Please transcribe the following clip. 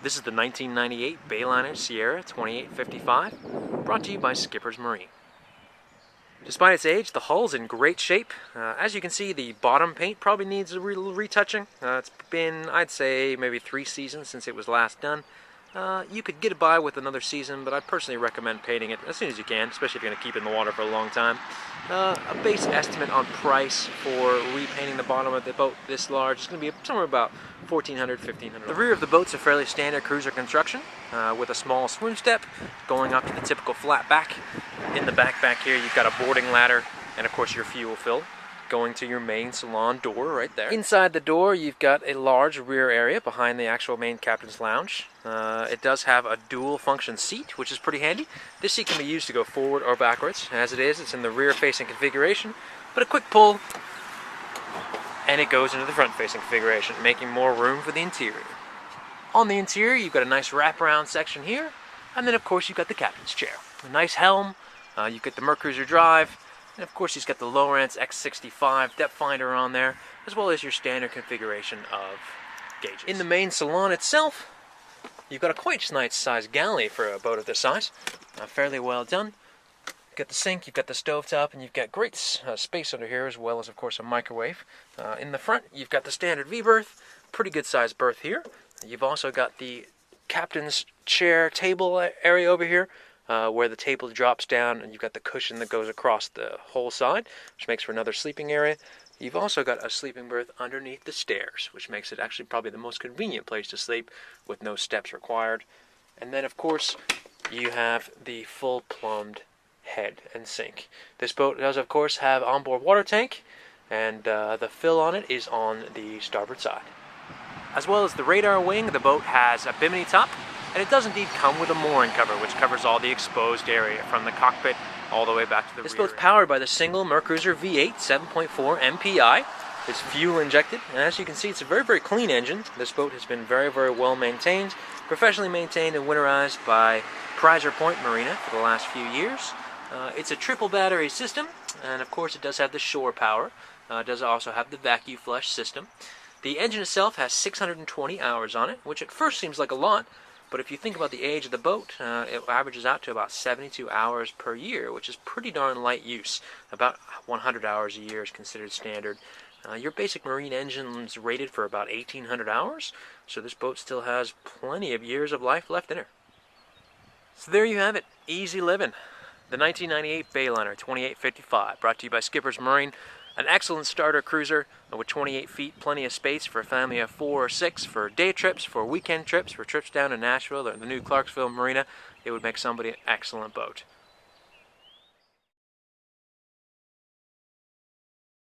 This is the 1998 BAYLINER Ciera 2855, brought to you by Skipper's Marine. Despite its age, the hull's in great shape. As you can see, the bottom paint probably needs a little retouching. It's been, I'd say, maybe 3 seasons since it was last done. You could get it by with another season, but I personally recommend painting it as soon as you can, especially if you're going to keep it in the water for a long time. A base estimate on price for repainting the bottom of the boat this large is going to be somewhere about $1,400, $1,500. The rear of the boat's a fairly standard cruiser construction, with a small swim step going up to the typical flat back. In the back here, you've got a boarding ladder and, of course, your fuel fill going to your main salon door right there. Inside the door, you've got a large rear area behind the actual main captain's lounge. It does have a dual function seat, which is pretty handy. This seat can be used to go forward or backwards. As it is, it's in the rear facing configuration, but a quick pull and it goes into the front facing configuration, making more room for the interior. On the interior, you've got a nice wraparound section here, and then of course you've got the captain's chair. A nice helm, you've got the Mercruiser drive, and of course he's got the Lowrance X65 depth finder on there, as well as your standard configuration of gauges. In the main salon itself, you've got a quite nice sized galley for a boat of this size. Fairly well done. You've got the sink, you've got the stovetop, and you've got great space under here, as well as of course a microwave. In the front, you've got the standard V-berth, pretty good sized berth here. You've also got the captain's chair table area over here, where the table drops down and you've got the cushion that goes across the whole side, which makes for another sleeping area. You've also got a sleeping berth underneath the stairs, which makes it actually probably the most convenient place to sleep with no steps required. And then of course you have the full plumbed head and sink. This boat does of course have onboard water tank, and the fill on it is on the starboard side. As well as the radar wing, the boat has a bimini top, and it does indeed come with a mooring cover, which covers all the exposed area from the cockpit all the way back to the rear. This boat's powered by the single Mercruiser V8 7.4 MPI. It's fuel injected, and as you can see, it's a very, very clean engine. This boat has been very, very well maintained, professionally maintained and winterized by Prizer Point Marina for the last few years. It's a triple battery system, and of course it does have the shore power. It does also have the vacuum flush system. The engine itself has 620 hours on it, which at first seems like a lot, but if you think about the age of the boat, it averages out to about 72 hours per year, which is pretty darn light use. About 100 hours a year is considered standard. Your basic marine engine is rated for about 1,800 hours, so this boat still has plenty of years of life left in her. So there you have it, easy living. The 1998 BAYLINER 2855, brought to you by Skipper's Marine. An excellent starter cruiser with 28 feet, plenty of space for a family of 4 or 6, for day trips, for weekend trips, for trips down to Nashville or the new Clarksville Marina. It would make somebody an excellent boat.